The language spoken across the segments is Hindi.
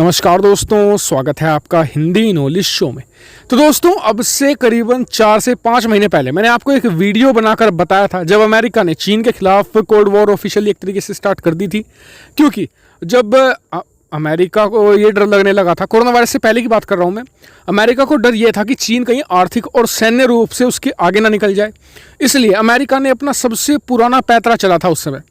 नमस्कार दोस्तों, स्वागत है आपका हिंदी नॉलेज शो में। तो दोस्तों, अब से करीबन 4 से 5 महीने पहले मैंने आपको एक वीडियो बनाकर बताया था जब अमेरिका ने चीन के खिलाफ कोल्ड वॉर ऑफिशियली एक तरीके से स्टार्ट कर दी थी। क्योंकि जब अमेरिका को ये डर लगने लगा था, कोरोना वायरस से पहले की बात कर रहा हूँ मैं, अमेरिका को डर ये था कि चीन कहीं आर्थिक और सैन्य रूप से उसके आगे ना निकल जाए। इसलिए अमेरिका ने अपना सबसे पुराना पैंतरा चला था उस समय,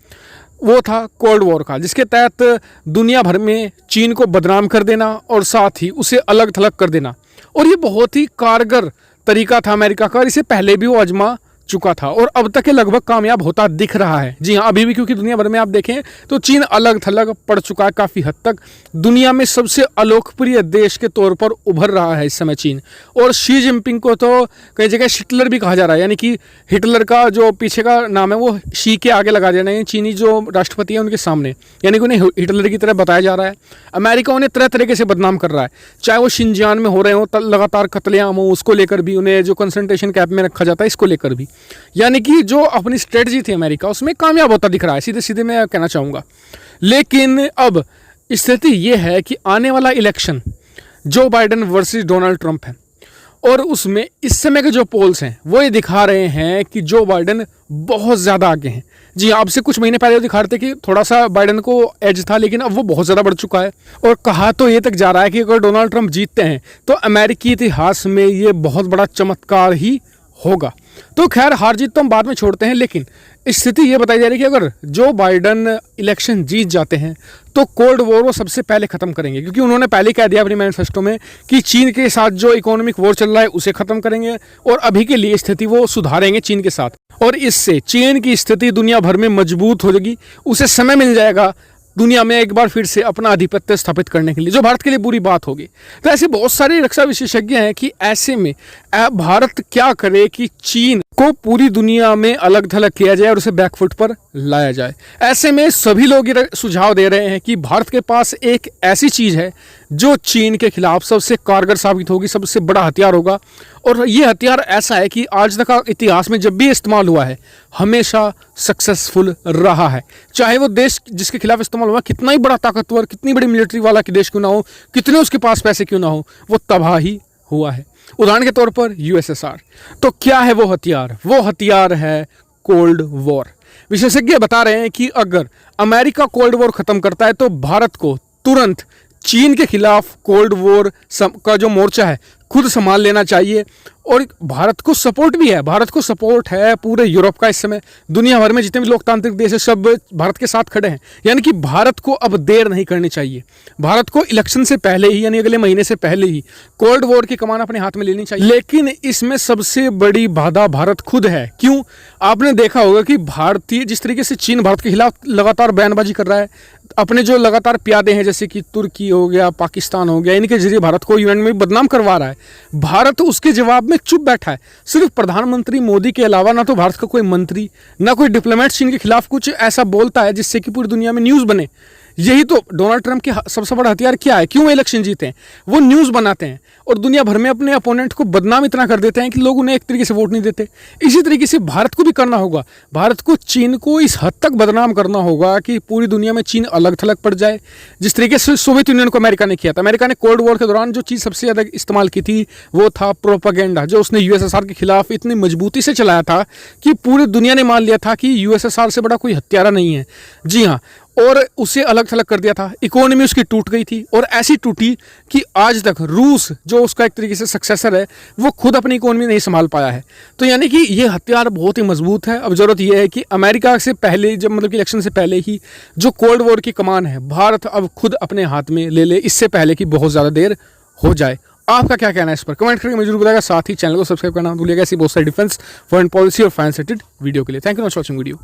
वो था कोल्ड वॉर का, जिसके तहत दुनिया भर में चीन को बदनाम कर देना और साथ ही उसे अलग थलग कर देना। और ये बहुत ही कारगर तरीका था अमेरिका का, और इसे पहले भी वो आजमा चुका था और अब तक ये लगभग कामयाब होता दिख रहा है। जी हाँ, अभी भी, क्योंकि दुनिया भर में आप देखें तो चीन अलग थलग पड़ चुका है काफ़ी हद तक। दुनिया में सबसे अलोकप्रिय देश के तौर पर उभर रहा है इस समय चीन। और शी जिनपिंग को तो कई जगह हिटलर भी कहा जा रहा है, यानी कि हिटलर का जो पीछे का नाम है वो शी के आगे लगा देना है चीनी जो राष्ट्रपति है उनके सामने, यानी कि उन्हें हिटलर की तरह बताया जा रहा है। अमेरिका उन्हें तरह तरीके से बदनाम कर रहा है, चाहे वो शिनजियान में हो रहे हो लगातार कत्लेआम हो, उसको लेकर भी उन्हें जो कंसंट्रेशन कैंप में रखा जाता है इसको लेकर भी, यानी कि जो अपनी स्ट्रेटजी थी अमेरिका उसमें कामयाब होता दिख रहा है, सीधे सीधे मैं कहना चाहूँगा। लेकिन अब स्थिति ये है कि आने वाला election Joe Biden versus Donald Trump है, और उसमें इस समय के जो पोल्स हैं वो ये दिखा रहे हैं कि जो बाइडेन बहुत ज़्यादा आगे हैं। जी, अब से कुछ महीने पहले वो दिखा रहे थे कि थोड़ा सा बाइडेन को एज था, लेकिन अब वो बहुत ज़्यादा बढ़ चुका है। और कहा तो ये तक जा रहा है कि अगर डोनाल्ड ट्रंप जीतते हैं तो अमेरिकी इतिहास में ये बहुत बड़ा चमत्कार ही होगा। तो खैर, हार जीत तो हम बाद में छोड़ते हैं, लेकिन स्थिति ये बताई जा रही है कि अगर जो बाइडन इलेक्शन जीत जाते हैं तो कोल्ड वॉर वो सबसे पहले ख़त्म करेंगे, क्योंकि उन्होंने पहले कह दिया अपने मैनिफेस्टो में कि चीन के साथ जो इकोनॉमिक वॉर चल रहा है उसे ख़त्म करेंगे और अभी के लिए स्थिति वो सुधारेंगे चीन के साथ। और इससे चीन की स्थिति दुनिया भर में मजबूत हो जाएगी, उसे समय मिल जाएगा दुनिया में एक बार फिर से अपना आधिपत्य स्थापित करने के लिए, जो भारत के लिए बुरी बात होगी। तो ऐसे बहुत सारे रक्षा विशेषज्ञ हैं कि ऐसे में भारत क्या करे कि चीन को पूरी दुनिया में अलग थलग किया जाए और उसे बैकफुट पर लाया जाए। ऐसे में सभी लोग ये सुझाव दे रहे हैं कि भारत के पास एक ऐसी चीज़ है जो चीन के खिलाफ सबसे कारगर साबित होगी, सबसे बड़ा हथियार होगा। और ये हथियार ऐसा है कि आज तक का इतिहास में जब भी इस्तेमाल हुआ है हमेशा सक्सेसफुल रहा है, चाहे वो देश जिसके खिलाफ इस्तेमाल हुआ कितना ही बड़ा ताकतवर, कितनी बड़ी मिलिट्री वाला कि देश क्यों ना हो, कितने उसके पास पैसे क्यों ना हो, वो तबाह ही हुआ है। उदाहरण के तौर पर यूएसएसआर। तो क्या है वो हथियार? वो हथियार है कोल्ड वॉर। विशेषज्ञ बता रहे हैं कि अगर अमेरिका कोल्ड वॉर खत्म करता है तो भारत को तुरंत चीन के खिलाफ कोल्ड वॉर का जो मोर्चा है खुद संभाल लेना चाहिए। और भारत को सपोर्ट भी है, भारत को सपोर्ट है पूरे यूरोप का। इस समय दुनिया भर में जितने भी लोकतांत्रिक देश है सब भारत के साथ खड़े हैं, यानी कि भारत को अब देर नहीं करनी चाहिए। भारत को इलेक्शन से पहले ही, यानी अगले महीने से पहले ही कोल्ड वॉर की कमान अपने हाथ में लेनी चाहिए। लेकिन इसमें सबसे बड़ी बाधा भारत खुद है। क्यों? आपने देखा होगा कि भारतीय जिस तरीके से चीन भारत के खिलाफ लगातार बयानबाजी कर रहा है, अपने जो लगातार प्यादे हैं जैसे कि तुर्की हो गया, पाकिस्तान हो गया, इनके जरिए भारत को यूएन में बदनाम करवा रहा है, भारत उसके जवाब में चुप बैठा है। सिर्फ प्रधानमंत्री मोदी के अलावा ना तो भारत का कोई मंत्री ना कोई डिप्लोमेट चीन के खिलाफ कुछ ऐसा बोलता है जिससे कि पूरी दुनिया में न्यूज़ बने। यही तो डोनाल्ड ट्रंप के सबसे बड़ा हथियार क्या है? क्यों इलेक्शन जीते हैं? वो न्यूज़ बनाते हैं और दुनिया भर में अपने अपोनेंट को बदनाम इतना कर देते हैं कि लोग उन्हें एक तरीके से वोट नहीं देते। इसी तरीके से भारत को भी करना होगा। भारत को चीन को इस हद तक बदनाम करना होगा कि पूरी दुनिया में चीन अलग थलग पड़ जाए, जिस तरीके से सोवियत यूनियन को अमेरिका ने किया था। अमेरिका ने कोल्ड वॉर के दौरान जो चीज़ सबसे ज़्यादा इस्तेमाल की थी वो था प्रोपेगेंडा, जो उसने यूएसएसआर के खिलाफ इतनी मजबूती से चलाया था कि पूरी दुनिया ने मान लिया था कि यूएसएसआर से बड़ा कोई हत्यारा नहीं है। जी हाँ, और उसे अलग थलग कर दिया था। इकोनॉमी उसकी टूट गई थी और ऐसी टूटी कि आज तक रूस जो उसका एक तरीके से सक्सेसर है वो खुद अपनी इकोनॉमी नहीं संभाल पाया है। तो यानी कि ये हथियार बहुत ही मजबूत है। अब जरूरत यह है कि अमेरिका से पहले, जब मतलब कि इलेक्शन से पहले ही जो कोल्ड वॉर की कमान है भारत अब खुद अपने हाथ में ले ले, इससे पहले कि बहुत ज़्यादा देर हो जाए। आपका क्या कहना है इस पर? कमेंट करके मुझे जरूर बताएगा। साथ ही चैनल को सब्सक्राइब करना भूलिएगा ऐसी बहुत सारी डिफेंस, फॉरेन पॉलिसी और फाइनेंस रिलेटेड वीडियो के लिए। Thank you for watching video.